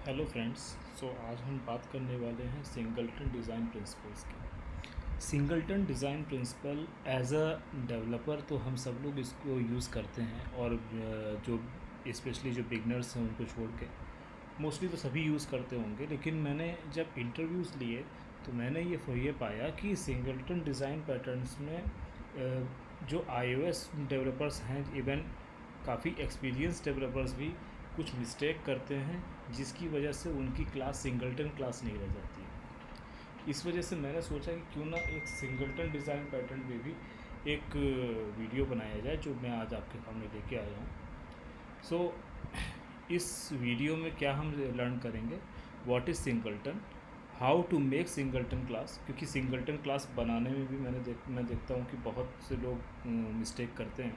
Hello friends. आज हम बात करने वाले हैं सिंगलटन डिज़ाइन प्रिंसिपल्स की। Singleton design principle as a developer तो हम सब लोग इसको यूज़ करते हैं, और जो स्पेशली जो बिगनर्स हैं उनको छोड़ के मोस्टली तो सभी यूज़ करते होंगे। लेकिन मैंने जब इंटरव्यूज़ लिए तो मैंने ये पाया कि सिंगलटन डिज़ाइन पैटर्न्स में जो आईओएस डेवलपर्स हैं, इवन काफ़ी एक्सपीरियंस डेवलपर्स भी कुछ मिस्टेक करते हैं, जिसकी वजह से उनकी क्लास सिंगलटन क्लास नहीं रह जाती है। इस वजह से मैंने सोचा कि क्यों ना एक सिंगलटन डिज़ाइन पैटर्न पे भी एक वीडियो बनाया जाए, जो मैं आज आपके सामने लेके आया हूँ। इस वीडियो में क्या हम लर्न करेंगे, what is singleton, how to make singleton class, क्योंकि सिंगलटन क्लास बनाने में भी मैं देखता हूँ कि बहुत से लोग मिस्टेक करते हैं,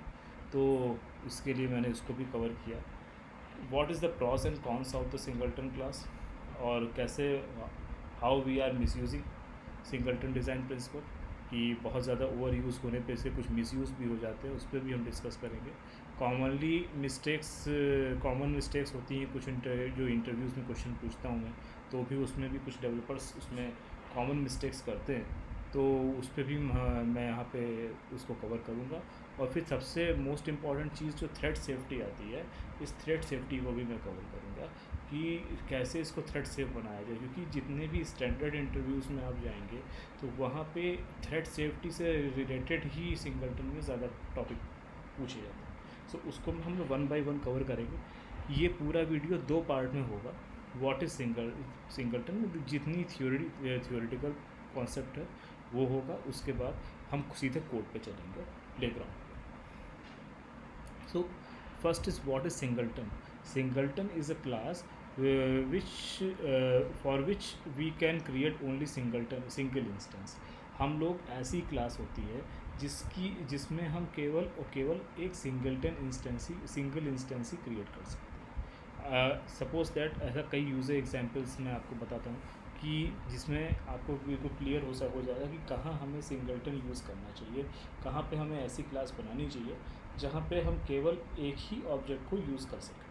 तो इसके लिए मैंने इसको भी कवर किया। What is the pros and cons of the singleton class, और कैसे how we are misusing singleton design principle, कि बहुत ज़्यादा ओवर यूज़ होने पे से कुछ मिसयूज़ भी हो जाते हैं, उस पर भी हम डिस्कस करेंगे। कॉमन मिस्टेक्स होती हैं कुछ जो इंटरव्यूज़ में क्वेश्चन पूछता हूँ मैं, तो भी उसमें भी कुछ डेवलपर्स उसमें कॉमन मिस्टेक्स करते हैं, तो उस पर भी मैं यहाँ पे उसको कवर करूँगा। और फिर सबसे मोस्ट इम्पॉर्टेंट चीज़ जो थ्रेड सेफ्टी आती है, इस थ्रेड सेफ्टी को भी मैं कवर करूँगा कि कैसे इसको थ्रेड सेफ बनाया जाए, क्योंकि जितने भी स्टैंडर्ड इंटरव्यूज़ में आप जाएंगे तो वहाँ पे थ्रेड सेफ्टी से रिलेटेड ही सिंगलटन में ज़्यादा टॉपिक पूछे जाते हैं। उसको हम लोग वन बाय वन कवर करेंगे। ये पूरा वीडियो दो पार्ट में होगा। व्हाट इज़ सिंगलटन में जितनी थियोरेटिकल कॉन्सेप्ट है वो होगा, उसके बाद हम सीधे कोड पे चलेंगे, प्लेग्राउंड पे। So first is what is singleton. Singleton is a class for which we can create only single instance. हम लोग ऐसी क्लास होती है जिसमें हम केवल एक सिंगल इंस्टेंस ही क्रिएट कर सकते हैं। सपोज दैट ऐसा कई यूज़र एग्जांपल्स मैं आपको बताता हूँ कि जिसमें आपको बिल्कुल क्लियर हो जाएगा कि कहाँ हमें सिंगलटन यूज़ करना चाहिए, कहाँ पे हमें ऐसी क्लास बनानी चाहिए जहाँ पे हम केवल एक ही ऑब्जेक्ट को यूज़ कर सकें।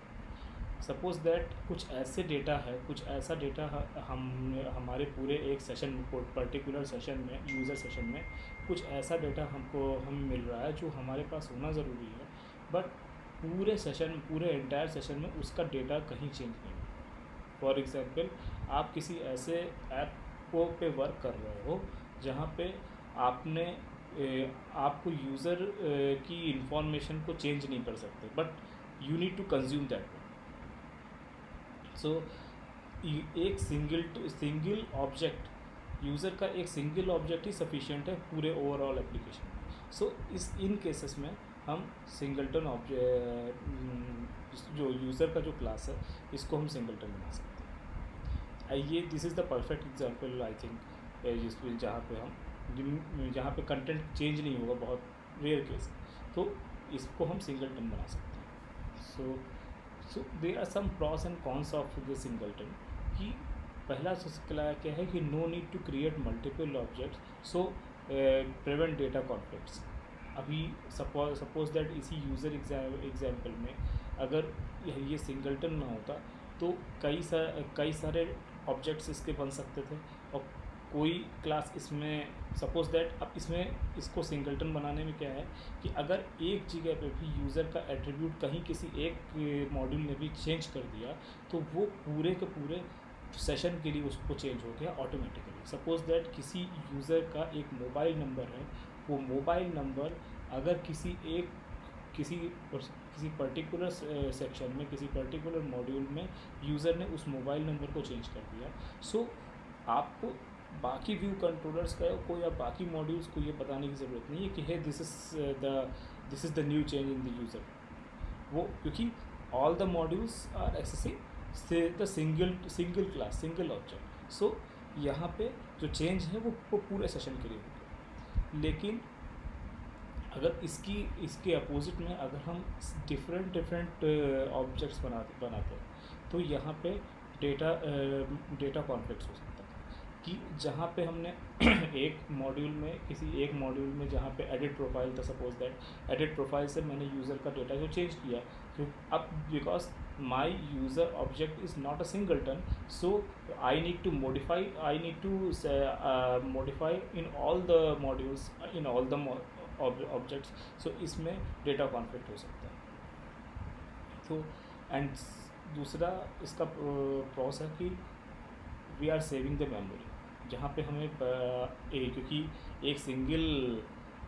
सपोज़ दैट कुछ ऐसा डेटा हम हमारे पूरे एक सेशन पर्टिकुलर सेशन में, यूज़र सेशन में कुछ ऐसा डेटा हमें मिल रहा है जो हमारे पास होना ज़रूरी है, बट पूरे एंटायर सेशन में उसका डेटा कहीं चेंज नहीं हुआ। फॉर एग्ज़ाम्पल, आप किसी ऐसे ऐप पे वर्क कर रहे हो जहाँ पे आपको यूज़र की इंफॉर्मेशन को चेंज नहीं कर सकते, but you need to consume that. एक सिंगल ऑब्जेक्ट, यूज़र का एक सिंगल ऑब्जेक्ट ही सफिशिएंट है पूरे ओवरऑल एप्लीकेशन में। इन केसेस में हम सिंगलटन जो यूज़र का जो क्लास है, इसको हम सिंगलटन बना सकते हैं। ये this is the perfect example I think, जहाँ पे कंटेंट चेंज नहीं होगा, बहुत रेयर केस, तो इसको हम सिंगलटन बना सकते हैं। There are some pros and cons of the singleton, कि पहला क्या है कि no need to create multiple objects, so prevent data conflicts. अभी सपोज दैट इसी यूज़र एग्जाम्पल में अगर ये सिंगलटन ना होता तो कई सारे ऑब्जेक्ट्स इसके बन सकते थे, और कोई क्लास इसमें सपोज दैट अब इसको सिंगलटन बनाने में क्या है कि अगर एक जगह पे भी यूज़र का एट्रीब्यूट कहीं किसी एक मॉड्यूल ने भी चेंज कर दिया, तो वो पूरे के पूरे सेशन के लिए उसको चेंज हो गया ऑटोमेटिकली। सपोज दैट किसी यूज़र का एक मोबाइल नंबर है, वो मोबाइल नंबर अगर किसी पर्टिकुलर सेक्शन में, किसी पर्टिकुलर मॉड्यूल में यूज़र ने उस मोबाइल नंबर को चेंज कर दिया, आपको बाकी व्यू कंट्रोलर्स को या बाकी मॉड्यूल्स को ये बताने की ज़रूरत नहीं है कि hey this is the new change in the user. वो क्योंकि all the modules are accessing the single class, single object. यहाँ पे जो चेंज है वो पूरे सेशन के लिए हो गया। लेकिन अगर इसके अपोजिट में अगर हम डिफरेंट ऑब्जेक्ट्स बनाते हैं, तो यहाँ पे डेटा कॉन्फ्लिक्ट्स हो सकता है कि जहाँ पे हमने किसी एक मॉड्यूल में जहाँ पे एडिट प्रोफाइल था, सपोज दैट एडिट प्रोफाइल से मैंने यूज़र का डेटा जो चेंज किया, तो अब because my user object is not a singleton, so I need to modify, modify in all the modules, in all the objects. So इसमें data conflict हो सकता है. तो एंड दूसरा इसका प्रॉस है कि we are saving the memory, जहाँ पे हमें क्योंकि एक सिंगल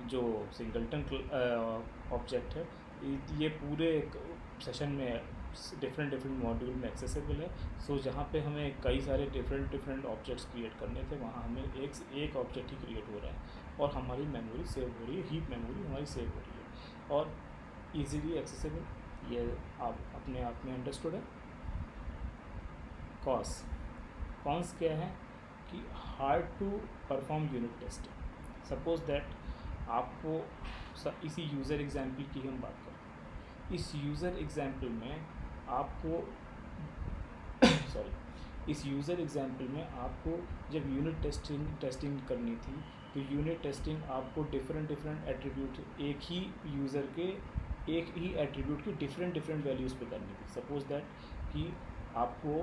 जो सिंगलटन ऑब्जेक्ट है ये पूरे सेशन में डिफरेंट मॉड्यूल में एक्सेसिबल है. सो जहाँ पे हमें कई सारे डिफरेंट ऑब्जेक्ट्स क्रिएट करने थे, वहाँ हमें एक ऑब्जेक्ट ही क्रिएट हो रहा है और हमारी मेमोरी सेव हो रही है, हीप मेमोरी हमारी सेव हो रही है और इजीली एक्सेसिबल. ये आप अपने आप में अंडरस्टूड है. कॉन्स क्या है कि hard to perform unit test. Suppose that आपको इसी यूज़र एग्जाम्पल की हम बात करें. इस यूज़र एग्जाम्पल में आपको इस यूज़र एग्जाम्पल में आपको जब यूनिट टेस्टिंग करनी थी, तो यूनिट टेस्टिंग आपको डिफरेंट एट्रीब्यूट, एक ही यूज़र के एक ही एट्रीब्यूट की डिफरेंट वैल्यूज़ पे करनी थी. सपोज दैट कि आपको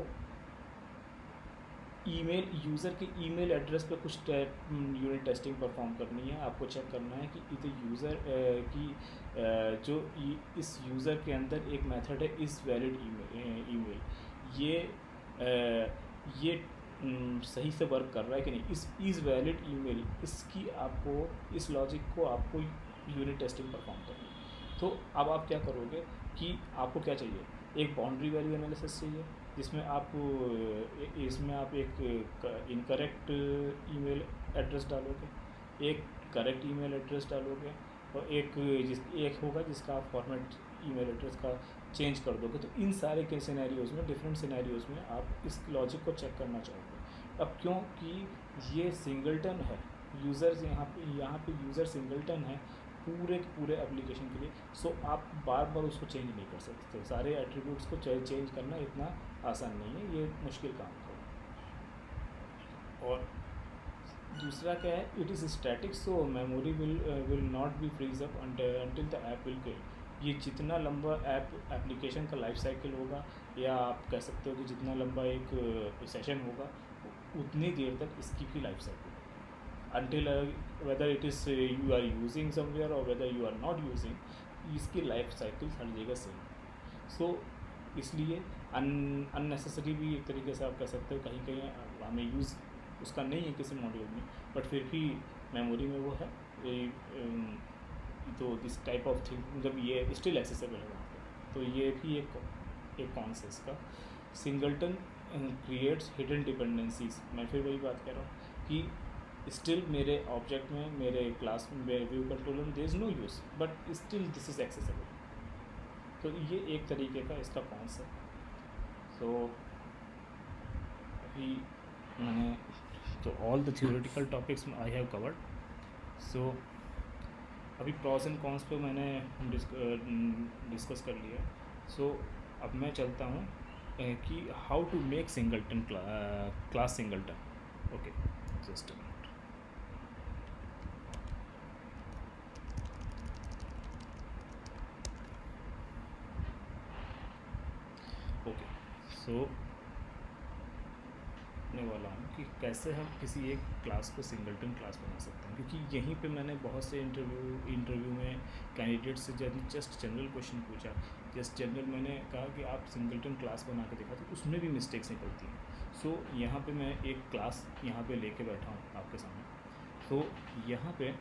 ईमेल, यूज़र के ईमेल एड्रेस पे कुछ यूनिट टेस्टिंग परफॉर्म करनी है. आपको चेक करना है कि इधर यूज़र की जो इस यूज़र के अंदर एक मेथड है इस वैलिड ईमेल, ये सही से वर्क कर रहा है कि नहीं. इस वैलिड ईमेल, इसकी आपको, इस लॉजिक को आपको यूनिट टेस्टिंग परफॉर्म करनी है. तो अब आप क्या करोगे कि आपको क्या चाहिए, एक बाउंड्री वैल्यू एनालिसिस चाहिए जिसमें आप एक इनकरेक्ट ईमेल एड्रेस डालोगे, एक करेक्ट ईमेल एड्रेस डालोगे और एक होगा जिसका आप फॉर्मेट ईमेल एड्रेस का चेंज कर दोगे. तो इन सारे के सिनेरियोज़ में, डिफरेंट सिनेरियोज़ में आप इस लॉजिक को चेक करना चाहोगे. अब क्योंकि ये सिंगलटन है, यूज़र्स यहाँ पे यूज़र सिंगलटन है पूरे एप्लीकेशन के लिए. सो आप बार उसको चेंज नहीं कर सकते. सारे एट्रीब्यूट्स को चेंज करना इतना आसान नहीं है, ये मुश्किल काम है. और दूसरा क्या है, it is static, so memory will not be freeze up until the app will kill. ये जितना लंबा एप्लीकेशन का लाइफ साइकिल होगा, या आप कह सकते हो कि जितना लंबा एक सेशन होगा, उतनी देर तक इसकी भी life cycle until whether it is you are using somewhere or whether you are not using, इसकी लाइफ साइकिल हर जगह सेम. सो इसलिए अननेसेसरी भी एक तरीके से आप कह सकते हो, कहीं हमें यूज़ उसका नहीं है किसी मॉड्यूल में, बट फिर भी मेमोरी में वो है. तो दिस टाइप ऑफ थिंग जब ये स्टिल एक्सेसिबल है वहाँ पर, तो ये भी एक कॉन्सेप्ट का. Singleton creates hidden dependencies. मैं फिर वही बात कह रहा हूँ कि स्टिल मेरे ऑब्जेक्ट में, मेरे क्लास में, मेरे व्यू कंट्रोलर में there is no use, but still this is accessible. तो ये एक तरीके का इसका कॉन्सेप्ट. सो अभी मैंने तो all the theoretical topics I have covered. So अभी प्रॉस एंड कॉन्स पे मैंने डिस्कस कर लिया. सो अब मैं चलता हूँ कि how to make singleton class singleton. Okay, just okay. So मैं वाला हूँ कि कैसे हम किसी एक क्लास को सिंगलटन क्लास बना सकते हैं, क्योंकि यहीं पे मैंने बहुत से इंटरव्यू में कैंडिडेट से जस्ट जनरल क्वेश्चन पूछा. जस्ट जनरल मैंने कहा कि आप सिंगलटन क्लास बना के दिखा, तो उसमें भी मिस्टेक्स निकलती हैं. सो यहाँ पे मैं एक क्लास यहाँ पे लेके बैठा हूँ आपके सामने. तो यहाँ पे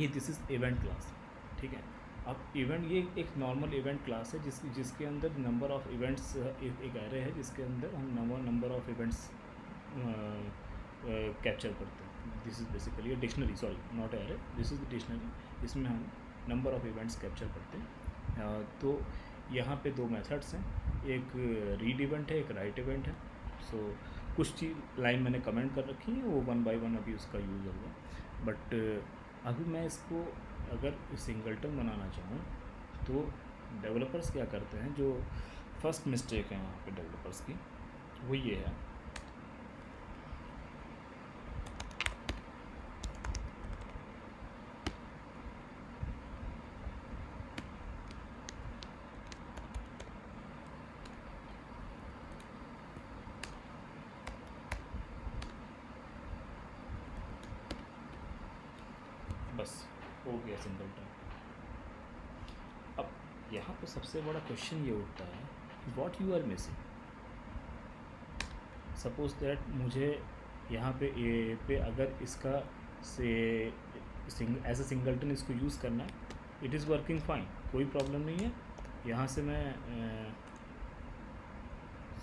ये दिस इज़ इवेंट क्लास, ठीक है. अब इवेंट, ये एक नॉर्मल इवेंट क्लास है जिसके अंदर नंबर ऑफ़ इवेंट्स, एक एरे है जिसके अंदर हम नंबर ऑफ़ इवेंट्स कैप्चर करते हैं. This is basically dictionary, sorry not array, this is dictionary. इसमें हम नंबर ऑफ़ इवेंट्स कैप्चर करते हैं. तो यहाँ पे दो मेथड्स हैं, एक रीड इवेंट है, एक राइट इवेंट है. सो कुछ चीज़ लाइन मैंने कमेंट कर रखी है, वो 1 by 1 अभी उसका यूज़ होगा. बट अभी मैं इसको अगर सिंगलटन बनाना चाहूँ, तो डेवलपर्स क्या करते हैं, जो फर्स्ट मिस्टेक है यहाँ पे डेवलपर्स की, वो ये है हो गया सिंगलटन। अब यहाँ पे सबसे बड़ा क्वेश्चन ये उठता है, what you are missing. Suppose that मुझे यहाँ पे ए पे अगर इसका से एज अ सिंगलटन इसको यूज़ करना है, इट इज़ वर्किंग फाइन, कोई प्रॉब्लम नहीं है। यहाँ से मैं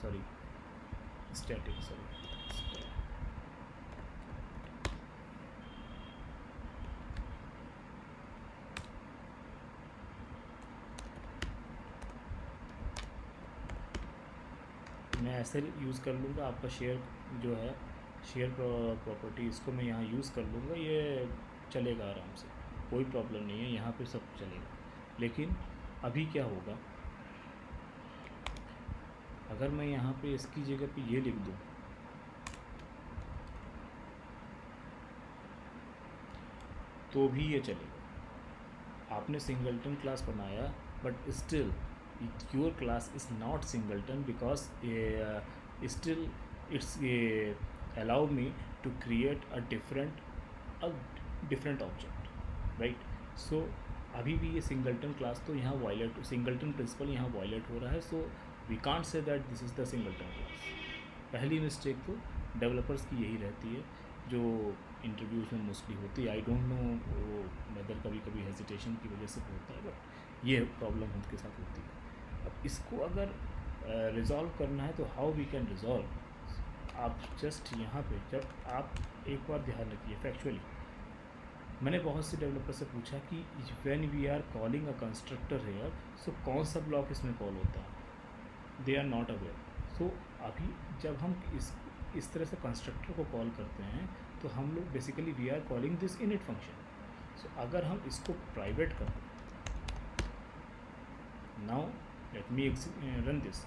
सॉरी स्टैटिक सॉरी मैं ऐसे यूज़ कर लूँगा। आपका शेयर जो है शेयर प्रॉपर्टी, इसको मैं यहाँ यूज़ कर लूँगा, ये चलेगा आराम से, कोई प्रॉब्लम नहीं है, यहाँ पे सब चलेगा। लेकिन अभी क्या होगा, अगर मैं यहाँ पे इसकी जगह पे ये लिख दूँ, तो भी ये चलेगा। आपने सिंगलटन क्लास बनाया, but still your class is not singleton because still it's allow me to create a different object, right? So अभी भी ये सिंगलटन क्लास तो यहाँ वायलेट, सिंगलटन प्रिंसिपल यहाँ वायलेट हो रहा है। So we can't say that this is the singleton class. पहली मिस्टेक तो डेवलपर्स की यही रहती है, जो इंटरव्यूज़ में मोस्टली होती है। आई डोंट नो वेदर कभी कभी हेजिटेशन की वजह से होता है, बट ये प्रॉब्लम उनके साथ होती है। अब इसको अगर रिज़ॉल्व करना है तो हाउ वी कैन रिज़ॉल्व। आप जस्ट यहाँ पे जब आप एक बार ध्यान रखिए, फैक्चुअली मैंने बहुत से डेवलपर से पूछा कि when we are calling a constructor here, so कौन सा ब्लॉक इसमें कॉल होता है, they are not aware. So अभी जब हम इस तरह से कंस्ट्रक्टर को कॉल करते हैं, तो हम लोग basically we are calling this init function. So अगर हम इसको प्राइवेट कर दें, now let me run this,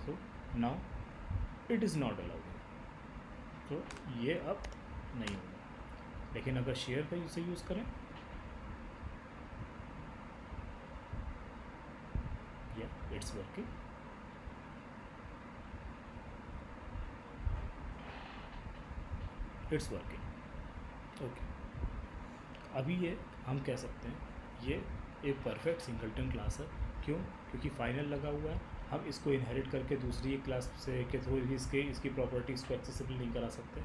so now it is not allowed, तो ये अब नहीं होगा। लेकिन अगर शेयर का इसे यूज़ करें, या it's working, it's working, okay. अभी ये हम कह सकते हैं ये एक परफेक्ट सिंगलटन क्लास है। क्यों? क्योंकि फाइनल लगा हुआ है, हम इसको इनहेरिट करके दूसरी एक क्लास से के थ्रू इसकी प्रॉपर्टीज़ को एक्सेसिबल नहीं करा सकते।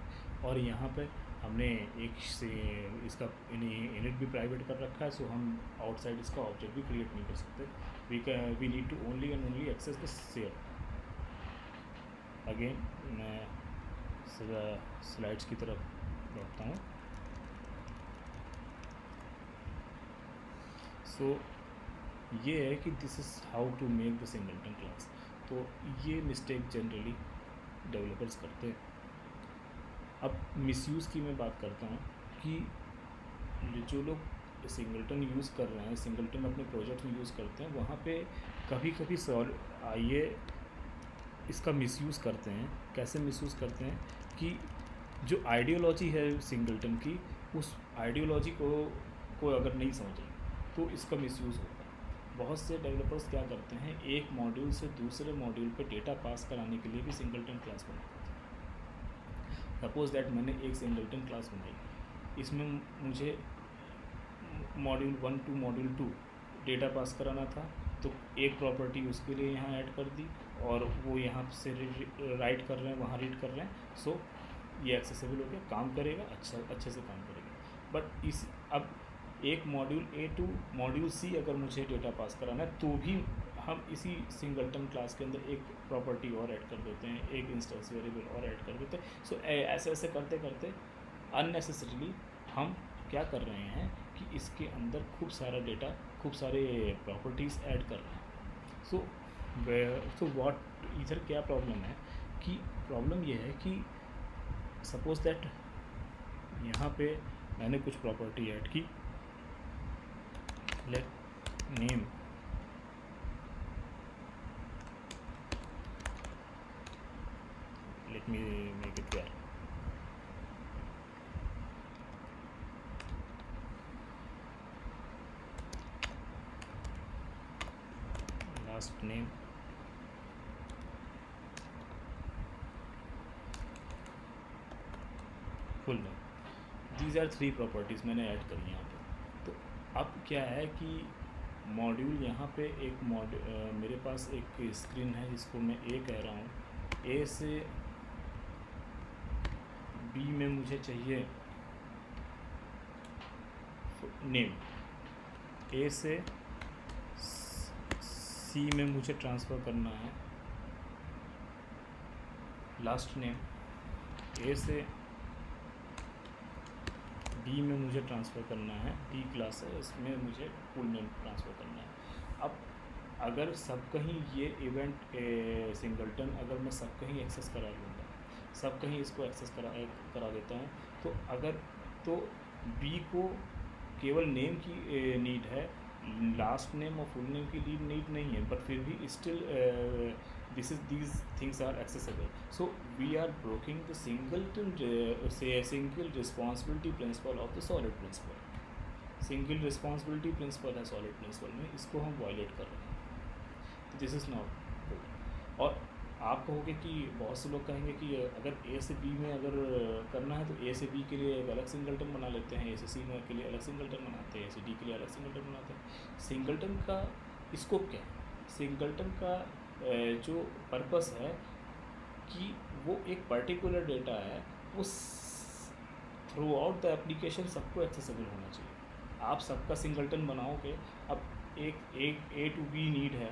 और यहाँ पे हमने एक से इसका इनिट भी प्राइवेट कर रखा है, सो हम आउटसाइड इसका ऑब्जेक्ट भी क्रिएट नहीं कर सकते। We need to only and only access the share. Again मैं स्लाइड्स की तरफ लौटता हूँ। सो ये है कि this is how to make the singleton class. तो ये मिस्टेक जनरली डेवलपर्स करते हैं। अब मिसयूज़ की मैं बात करता हूँ कि जो लोग सिंगलटन यूज़ कर रहे हैं, सिंगलटन अपने प्रोजेक्ट में यूज़ करते हैं, वहाँ पे कभी कभी ये इसका मिसयूज़ करते हैं। कैसे मिसयूज़ करते हैं कि जो आइडियोलॉजी है सिंगलटन की, उस आइडियोलॉजी को अगर नहीं समझें तो इसका मिसयूज़ होता है। बहुत से डेवलपर्स क्या करते हैं, एक मॉड्यूल से दूसरे मॉड्यूल पे डेटा पास कराने के लिए भी सिंगलटन क्लास बनाते हैं। सपोज़ दैट मैंने एक सिंगलटन क्लास बनाई, इसमें मुझे module 1 to module 2 data pass कराना था, तो एक प्रॉपर्टी उसके लिए यहाँ ऐड कर दी, और वो यहाँ से राइट कर रहे हैं, वहाँ रीड कर रहे हैं। सो ये एक्सेसिबल हो गया, काम करेगा, अच्छे से काम करेगा। बट अब एक मॉड्यूल ए टू मॉड्यूल सी अगर मुझे डेटा पास कराना है, तो भी हम इसी सिंगलटन क्लास के अंदर एक प्रॉपर्टी और ऐड कर देते हैं, एक इंस्टेंस वेरिएबल और ऐड कर देते हैं। सो ऐसे करते करते अननेसेसरीली हम क्या कर रहे हैं कि इसके अंदर खूब सारा डेटा, खूब सारे प्रॉपर्टीज़ ऐड कर रहे हैं। सो व्हाट इधर क्या प्रॉब्लम है कि प्रॉब्लम ये है कि सपोज दैट यहाँ पे मैंने कुछ प्रॉपर्टी ऐड की, let name let me make it clear, last name, full name, these are 3 properties मैंने ऐड करी यहाँ पे। तो अब क्या है कि मॉड्यूल यहाँ पे एक मेरे पास एक स्क्रीन है जिसको मैं ए कह रहा हूँ। ए से बी में मुझे चाहिए नेम, ए से सी में मुझे ट्रांसफ़र करना है लास्ट नेम, ए से डी में मुझे ट्रांसफ़र करना है, डी क्लास है इसमें मुझे फुल नेम ट्रांसफ़र करना है। अब अगर सब कहीं ये इवेंट सिंगलटन अगर मैं सब कहीं एक्सेस करा लूँगा, सब कहीं इसको एक्सेस करा देता हूँ, तो अगर तो बी को केवल नेम की नीड है, लास्ट नेम और फुल नेम की नीड नहीं है, बट फिर भी still these things are accessible. So we are breaking the single responsibility principle of the solid principle. Single responsibility principle है solid principle में, इसको हम violate कर रहे हैं, तो this is not good. और आप कहोगे कि बहुत से लोग कहेंगे कि अगर ए से बी में अगर करना है तो ए से बी के लिए एक अलग सिंगलटन बना लेते हैं, ए से सी में के लिए अलग सिंगलटन बनाते हैं, ए से डी के लिए अलग सिंगलटन बनाते हैं। सिंगलटन का स्कोप क्या है? सिंगलटन का जो पर्पस है कि वो एक पर्टिकुलर डेटा है, वो थ्रू आउट द एप्लीकेशन सबको एक्सेसिबल होना चाहिए। आप सबका सिंगलटन बनाओगे, अब एक ए टू बी नीड है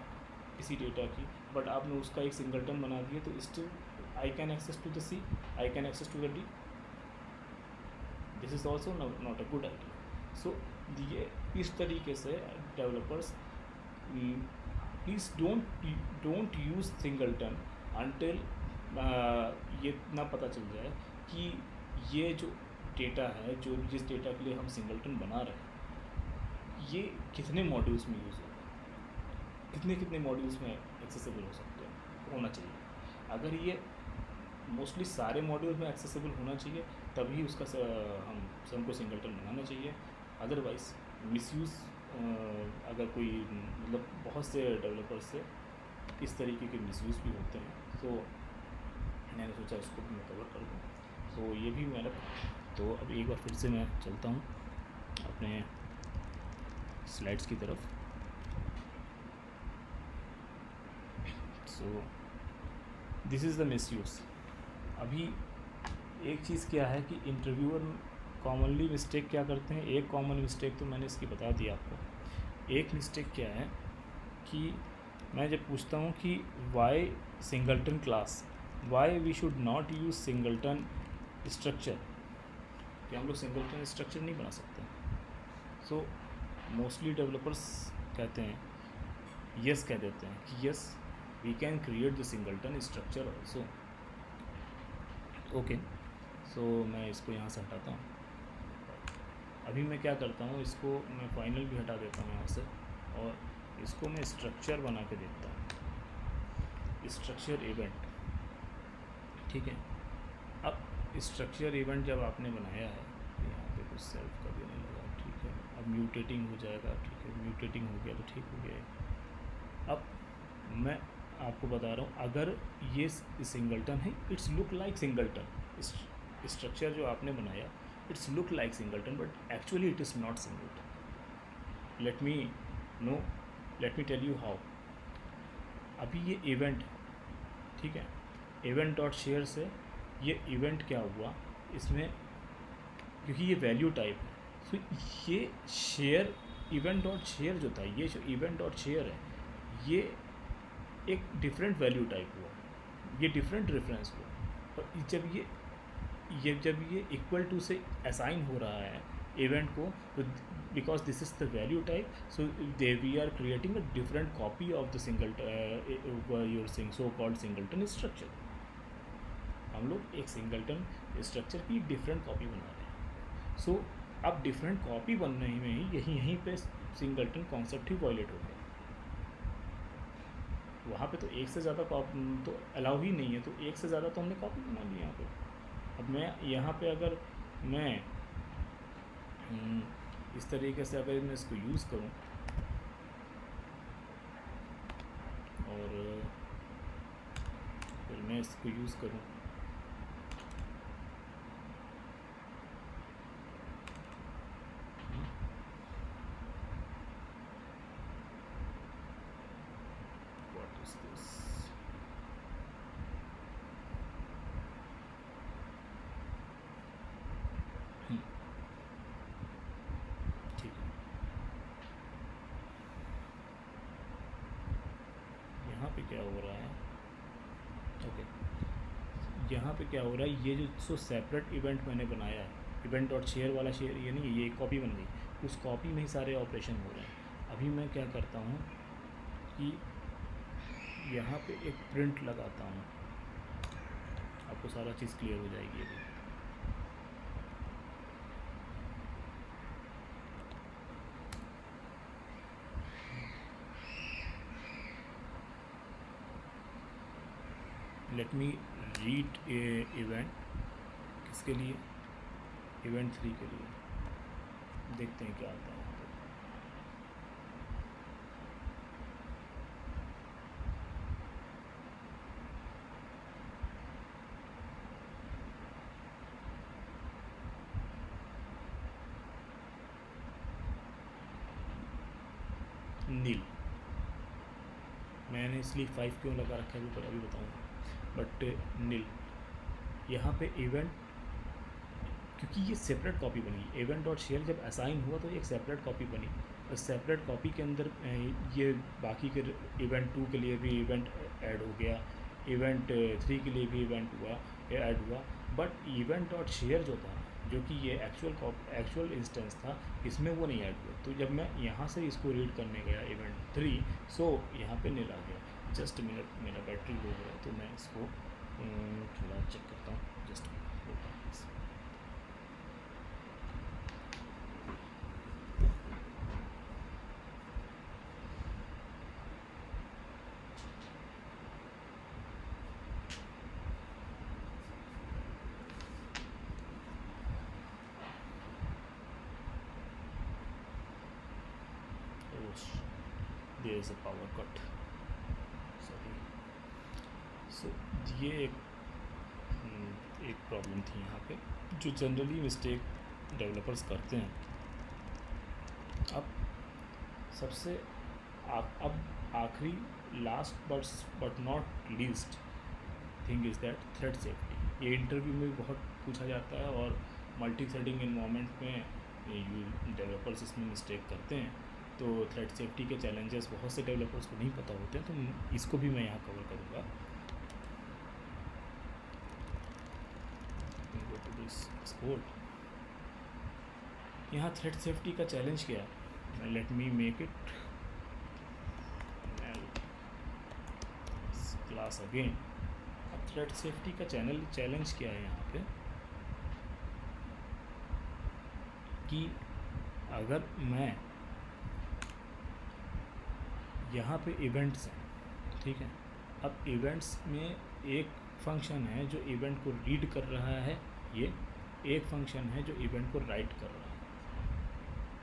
किसी डेटा की, बट आपने उसका एक सिंगलटन बना दिया तो still I can access to the C, I can access to the D. This is also not a good idea. So ये इस तरीके से developers please don't use singleton until ये इतना पता चल जाए कि ये जो डेटा है, जो जिस डेटा के लिए हम सिंगलटन बना रहे हैं, ये कितने मॉड्यूल्स में यूज़ होगा, कितने मॉड्यूल्स में एक्सेसिबल हो सकते हैं, होना चाहिए। अगर ये मोस्टली सारे मॉड्यूल में एक्सेसिबल होना चाहिए तभी उसका हमको सिंगलटन बनाना चाहिए। अदरवाइज़ मिसयूज़ अगर कोई मतलब बहुत से डेवलपर्स से इस तरीके के मिसयूज़ भी होते हैं, तो मैंने सोचा इसको भी मैं कवर कर दूँ। तो ये भी मेरा, तो अब एक बार फिर से मैं चलता हूँ अपने स्लाइड्स की तरफ। So this is the misuse. अभी एक चीज़ क्या है कि इंटरव्यूअर कॉमनली मिस्टेक क्या करते हैं, एक कॉमन मिस्टेक तो मैंने इसकी बता दी आपको। एक मिस्टेक क्या है कि मैं जब पूछता हूँ कि why singleton class, why we should not use singleton structure, कि हम लोग सिंगलटन स्ट्रक्चर नहीं बना सकते। सो मोस्टली डेवलपर्स कहते हैं, यस कह देते हैं कि yes we can create the singleton structure also. Okay, so मैं इसको यहाँ से हटाता हूँ। अभी मैं क्या करता हूँ, इसको मैं फाइनल भी हटा देता हूँ यहाँ से, और इसको मैं स्ट्रक्चर बना के देखता हूँ, स्ट्रक्चर इवेंट। ठीक है, अब स्ट्रक्चर इवेंट जब आपने बनाया है, यहाँ पे कुछ सेल्फ का देने लगा, ठीक है, अब म्यूटेटिंग हो जाएगा, ठीक है, म्यूटेटिंग हो गया तो ठीक हो गया। अब मैं आपको बता रहा हूँ, अगर ये सिंगलटन है, it's look like singleton, structure जो आपने बनाया it's look like singleton, but actually it is not singleton. Let me tell you how. अभी ये इवेंट, ठीक है, इवेंट डॉट शेयर से ये इवेंट क्या हुआ इसमें, क्योंकि ये वैल्यू टाइप है, तो ये शेयर इवेंट डॉट शेयर जो था, ये जो इवेंट डॉट शेयर है, ये एक डिफरेंट वैल्यू टाइप हुआ, ये डिफरेंट रेफरेंस हुआ। और जब ये इक्वल टू से असाइन हो रहा है इवेंट को, तो because this is the value type, so we are creating a different copy of the your so called singleton structure. हम लोग एक सिंगलटन स्ट्रक्चर की डिफरेंट कॉपी बना रहे हैं। सो अब डिफरेंट कॉपी बनने में ही यहीं पे सिंगलटन कॉन्सेप्ट ही वॉयलेट हो गया। वहाँ पे तो एक से ज़्यादा तो अलाउ ही नहीं है, तो एक से ज़्यादा तो हमने कॉपी बना ली यहाँ पे। अब मैं यहाँ पे अगर मैं इस तरीके से अगर मैं इसको यूज़ करूँ और फिर मैं इसको यूज़ करूँ, क्या हो रहा है, ओके, यहाँ पे क्या हो रहा है, ये जो सेपरेट इवेंट मैंने बनाया है, इवेंट डॉट शेयर वाला शेयर ये नहीं, ये एक कॉपी बन गई, उस कॉपी में ही सारे ऑपरेशन हो रहे हैं। अभी मैं क्या करता हूँ कि यहाँ पे एक प्रिंट लगाता हूँ, आपको सारा चीज़ क्लियर हो जाएगी अभी। लेट मी रीड इवेंट, किसके लिए, इवेंट 3 के लिए, देखते हैं क्या आता है यहाँ पे। नील, मैंने इसलिए 5 क्यों लगा रखा है ऊपर अभी बताऊँगा, बट नील यहाँ पे इवेंट, क्योंकि ये सेपरेट कॉपी बनी, इवेंट डॉट शेयर जब असाइन हुआ तो एक सेपरेट कॉपी बनी, और सेपरेट कॉपी के अंदर ये बाकी के इवेंट 2 के लिए भी इवेंट ऐड हो गया, इवेंट 3 के लिए भी इवेंट हुआ ऐड हुआ, बट इवेंट डॉट शेयर जो था, जो कि ये एक्चुअल इंस्टेंस था, इसमें वो नहीं ऐड हुआ। तो जब मैं यहाँ से इसको रीड करने गया इवेंट 3, सो यहाँ पे नील आ गया। जस्ट मिनट, मेरा बैटरी लो हो रहा है तो मैं इसको थोड़ा चेक करता हूँ, just there is a power cut, sorry। सो ये एक प्रॉब्लम थी यहाँ पे, जो जनरली मिस्टेक डेवलपर्स करते हैं। अब सबसे अब आखिरी last but not least thing is that thread safety. ये इंटरव्यू में भी बहुत पूछा जाता है, और मल्टी थ्रेडिंग इन्वायरमेंट में डेवलपर्स इसमें मिस्टेक करते हैं। तो थ्रेड सेफ्टी के चैलेंजेस बहुत से डेवलपर्स को नहीं पता होते हैं, तो इसको भी मैं यहाँ कवर करूँगा। गो टू दिस कोड, यहाँ थ्रेड सेफ्टी का चैलेंज क्या है, let me make it class again. अब थ्रेड सेफ्टी का चैलेंज क्या है यहाँ पे, कि अगर मैं यहाँ पे इवेंट्स हैं, ठीक है, अब इवेंट्स में एक फंक्शन है जो इवेंट को रीड कर रहा है, ये एक फंक्शन है जो इवेंट को राइट कर रहा है,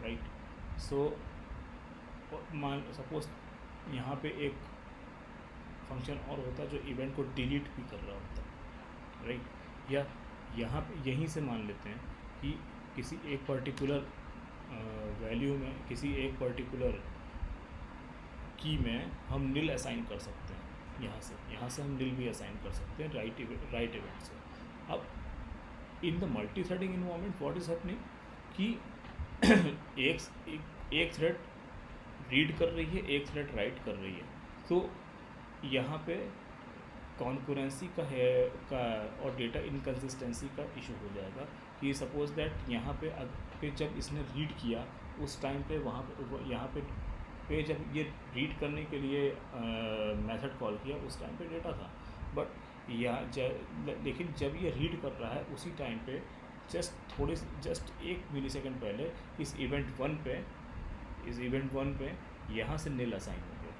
राइट। सो मान सपोज यहाँ पे एक फंक्शन और होता है जो इवेंट को डिलीट भी कर रहा होता है, राइट। या यहाँ पे यहीं से मान लेते हैं कि किसी एक पर्टिकुलर वैल्यू में, किसी एक पर्टिकुलर की में हम नील असाइन कर सकते हैं, यहाँ से हम नील भी असाइन कर सकते हैं राइट इवेंट से। अब in the multi threading environment what is happening कि एक थ्रेड रीड कर रही है, एक थ्रेड राइट कर रही है, तो यहाँ पे कॉन्करेंसी का और डेटा इनकन्सिस्टेंसी का इशू हो जाएगा। कि सपोज दैट यहाँ पे जब इसने रीड किया उस टाइम पे यहाँ पे जब ये रीड करने के लिए मेथड कॉल किया उस टाइम पे डेटा था, बट लेकिन जब ये रीड कर रहा है उसी टाइम पे जस्ट 1 मिलीसेकंड पहले इस इवेंट 1 पे यहाँ से नील असाइन हो गया।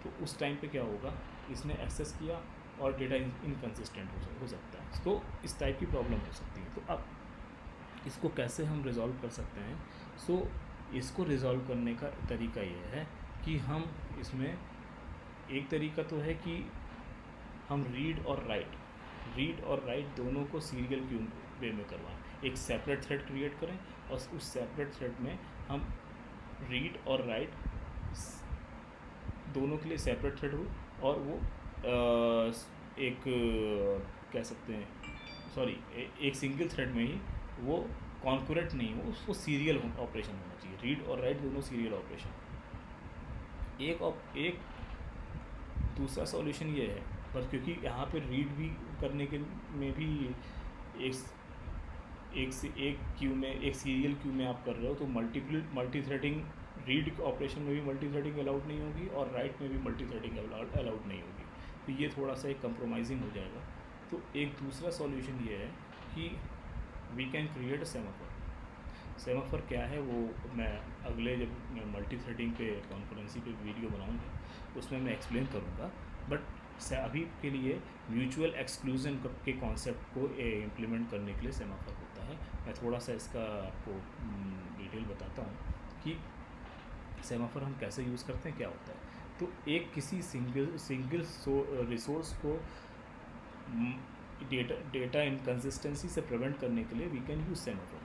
तो उस टाइम पे क्या होगा, इसने एक्सेस किया और डेटा इनकन्सिस्टेंट हो सकता है। तो इस टाइप की प्रॉब्लम हो सकती है। तो अब इसको कैसे हम रिज़ॉल्व कर सकते हैं? सो इसको रिज़ॉल्व करने का तरीका ये है कि हम इसमें एक तरीका तो है कि हम रीड और राइट दोनों को सीरियल क्यू वे में करवाएं। एक सेपरेट थ्रेड क्रिएट करें और उस सेपरेट थ्रेड में हम रीड और राइट दोनों के लिए सेपरेट थ्रेड हो, और वो एक कह सकते हैं एक सिंगल थ्रेड में ही वो कॉन्करेंट नहीं हो, उसको सीरियल ऑपरेशन होना चाहिए। रीड और राइट दोनों सीरियल ऑपरेशन। दूसरा सॉल्यूशन ये है, पर क्योंकि यहाँ पे रीड भी करने के में भी एक एक से एक क्यू में, एक सीरियल क्यू में आप कर रहे हो, तो मल्टी थ्रेडिंग, रीड ऑपरेशन में भी मल्टी थ्रेडिंग अलाउड नहीं होगी और राइट में भी मल्टी थ्रेडिंग अलाउड नहीं होगी। तो ये थोड़ा सा एक कंप्रोमाइजिंग हो जाएगा। तो एक दूसरा सॉल्यूशन ये है कि we can create a semaphore. Semaphore क्या है वो मैं अगले, जब मैं मल्टी थ्रेडिंग पे कॉन्फ्रेंसी पे वीडियो बनाऊंगा उसमें मैं एक्सप्लेन करूंगा। बट अभी के लिए म्यूचुअल एक्सक्लूजन के कॉन्सेप्ट को इम्प्लीमेंट करने के लिए सेमाफोर होता है। मैं थोड़ा सा इसका आपको डिटेल बताता हूँ कि सेमाफोर हम कैसे यूज़ करते हैं, क्या होता है। तो एक किसी सिंगल रिसोर्स को डेटा इनकन्सिस्टेंसी से प्रिवेंट करने के लिए वी कैन यूज़ सेमाफोर।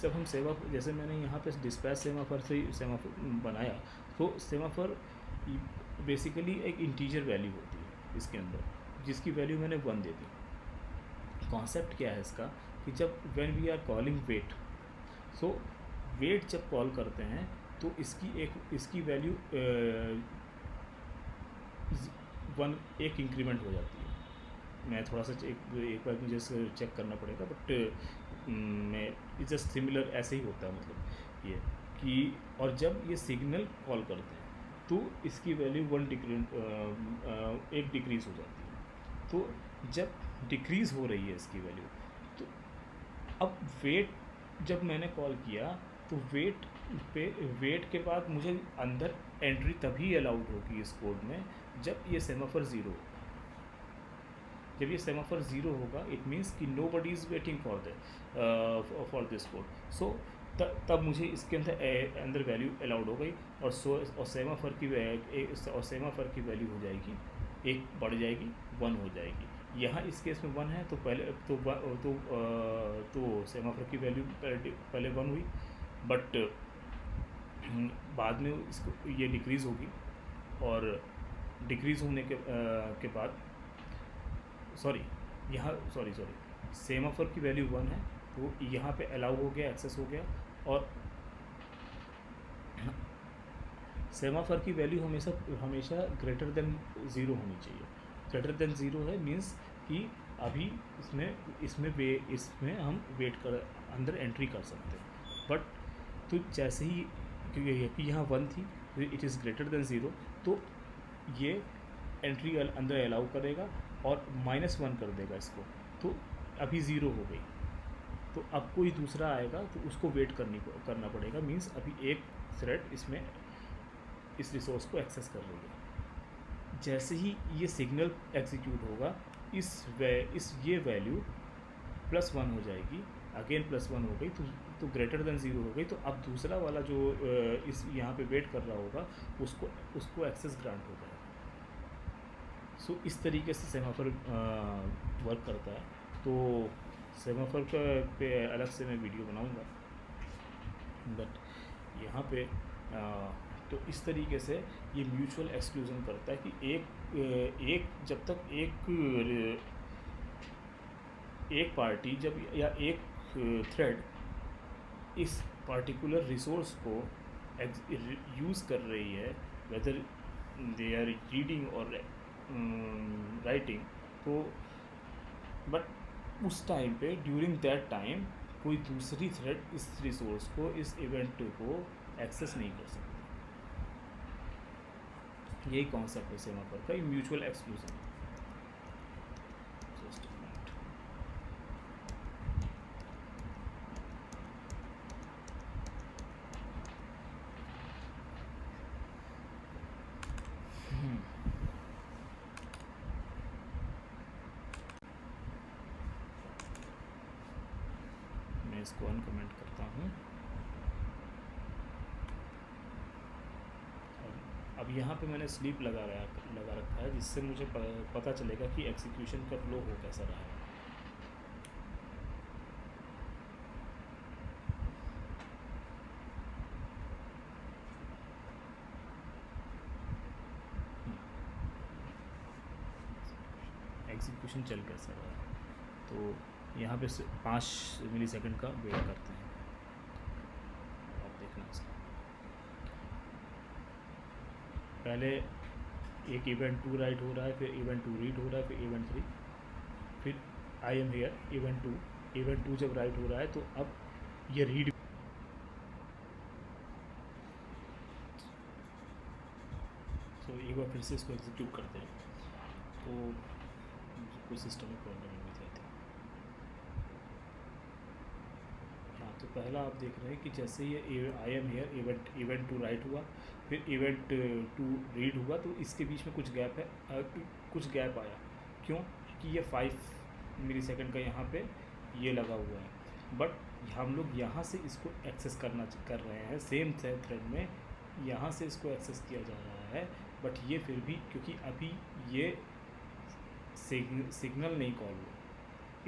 जब हम सेमाफोर, जैसे मैंने यहाँ पे डिस्पैच सेमाफोर से सेमाफोर बनाया, तो सेमाफोर बेसिकली एक इंटीजर वैल्यू होती है इसके अंदर, जिसकी वैल्यू मैंने 1 दे दी। कॉन्सेप्ट क्या है इसका कि जब when we are calling wait, so wait जब कॉल करते हैं तो इसकी वैल्यू 1 एक इंक्रीमेंट हो जाती है। मैं थोड़ा सा एक बार मुझे चेक करना पड़ेगा, बट मैं इट्स जस्ट सिमिलर, ऐसे ही होता है। मतलब ये कि और जब ये सिग्नल कॉल करते हैं तो इसकी वैल्यू 1 एक डिक्रीज़ हो जाती है। तो जब डिक्रीज़ हो रही है इसकी वैल्यू, तो अब वेट जब मैंने कॉल किया तो वेट के बाद मुझे अंदर एंट्री तभी अलाउड होगी इस कोड में जब ये सेमाफोर 0 होगा। जब ये सेमाफोर 0 होगा इट मीन्स कि nobody is waiting for this code. So तब मुझे इसके अंदर वैल्यू अलाउड हो गई, और सेमाफोर की वैल्यू हो जाएगी, एक बढ़ जाएगी, 1 हो जाएगी। यहाँ इस केस में 1 है तो पहले तो सेमाफोर की वैल्यू पहले 1 हुई, बट बाद में इसको ये डिक्रीज़ होगी, और डिक्रीज़ होने के बाद सॉरी सेमाफोर की वैल्यू 1 है तो यहाँ पे अलाउ हो गया, एक्सेस हो गया, और सेमाफोर की वैल्यू हमेशा ग्रेटर देन 0 होनी चाहिए। ग्रेटर देन 0 है मीन्स कि अभी इसमें हम वेट कर अंदर एंट्री कर सकते हैं। बट तो जैसे ही क्योंकि यहाँ 1 थी, इट इज़ ग्रेटर देन 0, तो ये एंट्री अंदर अलाउ करेगा और -1 कर देगा इसको, तो अभी 0 हो गई। तो अब कोई दूसरा आएगा तो उसको वेट करना पड़ेगा, मीन्स अभी एक थ्रेड इस रिसोर्स को एक्सेस कर रही है। जैसे ही ये सिग्नल एग्जीक्यूट होगा, ये वैल्यू +1 हो जाएगी, अगेन +1 हो गई, तो ग्रेटर देन 0 हो गई। तो अब दूसरा वाला जो इस यहाँ पे वेट कर रहा होगा उसको एक्सेस ग्रांट हो जाएगा। सो इस तरीके से सेमाफोर वर्क करता है। तो सेमाफोर पे अलग से मैं वीडियो बनाऊंगा, बट यहाँ पे तो इस तरीके से ये म्यूचुअल एक्सक्लूजन करता है कि जब तक एक पार्टी या एक थ्रेड इस पार्टिकुलर रिसोर्स को यूज़ कर रही है, वेदर दे आर रीडिंग और राइटिंग, तो बट उस टाइम पे ड्यूरिंग दैट टाइम कोई दूसरी थ्रेड इस रिसोर्स को, इस इवेंट को एक्सेस नहीं कर सकती। यही कॉन्सेप्ट है सेमाफोर का, म्यूचुअल एक्सक्लूजन। मैं इसको अनकमेंट करता हूँ। अब यहाँ पे मैंने स्लीप लगा रखा है, जिससे मुझे पता चलेगा कि एग्जीक्यूशन का फ्लो हो कैसा रहा है। एग्जीक्यूशन चल कैसा रहा है, तो यहाँ पे 5 मिलीसेकंड का वेट करते हैं। आप देखना इसका, पहले एक इवेंट 2 राइट हो रहा है, फिर इवेंट 2 रीड हो रहा है, फिर इवेंट 3, फिर आई एम हेयर इवेंट 2 जब राइट हो रहा है तो अब ये रीड। तो एक बार फिर से इसको एग्जीक्यूट करते हैं, तो कोई सिस्टम में प्रॉब्लम हुई थी। हाँ, तो पहला आप देख रहे हैं कि जैसे ये I am here event 2 right हुआ, फिर इवेंट 2 रीड हुआ, तो इसके बीच में कुछ गैप है, कुछ गैप आया। क्यों? कि ये 5 मिली सेकेंड का यहाँ पे ये लगा हुआ है, बट हम लोग यहाँ से इसको एक्सेस कर रहे हैं सेम थ्रेड में, यहाँ से इसको एक्सेस किया जा रहा है, बट ये फिर भी क्योंकि अभी ये सिग्नल नहीं कॉल हुआ,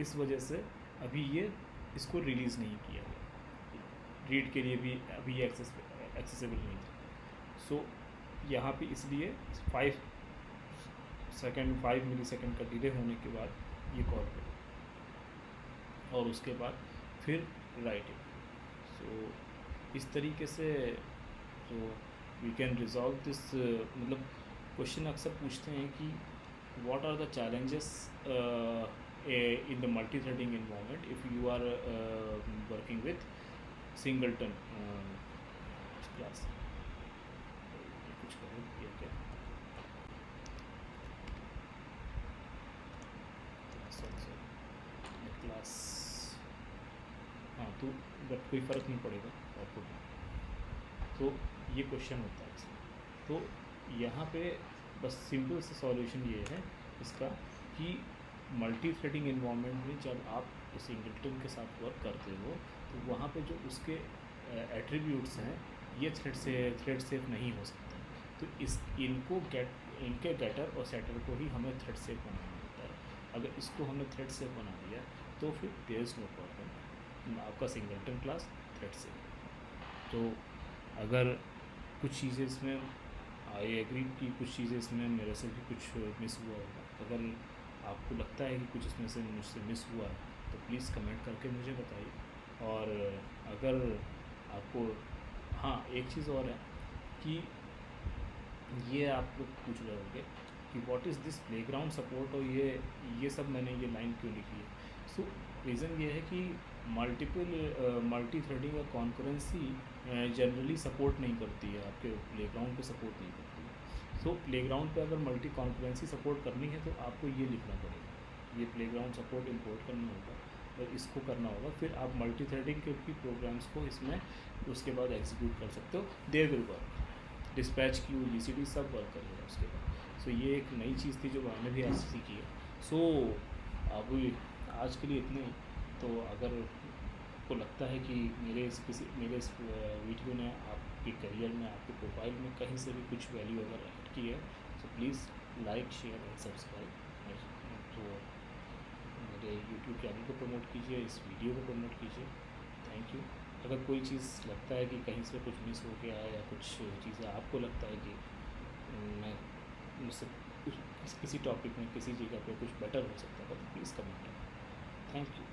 इस वजह से अभी ये इसको रिलीज़ नहीं किया गया, रीड के लिए भी अभी एक्सेसिबल नहीं था। सो यहाँ पे इसलिए 5 मिली सेकेंड का डिले होने के बाद ये कॉल हुआ, और उसके बाद फिर राइटिंग। सो इस तरीके से तो वी कैन रिजॉल्व दिस। मतलब क्वेश्चन अक्सर पूछते हैं कि what are the challenges in the multi-threading environment if you are working with singleton class। कुछ करो क्या क्लास, हाँ, तो बट कोई फ़र्क नहीं पड़ेगा आउटपुट में। तो ये क्वेश्चन होता है इसमें। तो यहाँ पे बस सिंपल सा सॉल्यूशन ये है इसका कि मल्टी थ्रेडिंग इन्वायरमेंट में जब आप सिंगलटन के साथ वर्क करते हो तो वहाँ पे जो उसके एट्रीब्यूट्स हैं ये थ्रेड सेफ नहीं हो सकते। तो इनके गेटर और सेटर को ही हमें थ्रेड सेफ बनाना होता है। अगर इसको हमने थ्रेड सेफ बना दिया तो फिर देयर इज़ नो प्रॉब्लम, आपका सिंगलटन क्लास थ्रेड सेफ। तो अगर कुछ चीज़ें इसमें आई एग्री कि कुछ चीज़ें इसमें मेरे से भी कुछ मिस हुआ होगा, अगर आपको लगता है कि कुछ इसमें से मुझसे मिस हुआ है तो प्लीज़ कमेंट करके मुझे बताइए। और अगर आपको, हाँ, एक चीज़ और है कि ये आप लोग पूछ रहे होंगे कि what is this playground support, और ये सब मैंने ये लाइन क्यों लिखी है। सो रीज़न ये है कि मल्टी थ्रेडिंग और कॉन्करेंसी जनरली सपोर्ट नहीं करती है, आपके प्लेग्राउंड पे सपोर्ट नहीं करती है। सो प्लेग्राउंड पे अगर मल्टी कॉन्करेंसी सपोर्ट करनी है तो आपको ये लिखना पड़ेगा, ये प्लेग्राउंड सपोर्ट इंपोर्ट करना होगा और इसको करना होगा, फिर आप मल्टी थ्रेडिंग के भी प्रोग्राम्स को इसमें उसके बाद एग्जीक्यूट कर सकते हो। There will work, dispatch queue GCD सब वर्क करेगा उसके बाद। सो ये एक नई चीज़ थी जो मैंने भी आज सीखी है। सो अब आज के लिए इतने ही। तो अगर आपको लगता है कि मेरे इस वीडियो ने आपके करियर में, आपके प्रोफाइल में कहीं से भी कुछ वैल्यू अगर ऐड की है तो please like, share and subscribe. तो मेरे यूट्यूब चैनल को प्रमोट कीजिए, इस वीडियो को प्रमोट कीजिए। Thank you. अगर कोई चीज़ लगता है कि कहीं से कुछ मिस हो गया है या कुछ चीज़ें आपको लगता है कि मैं मुझसे किसी टॉपिक में किसी जगह पे कुछ बेटर हो सकता है तो प्लीज़ कमेंट करें। Thank you.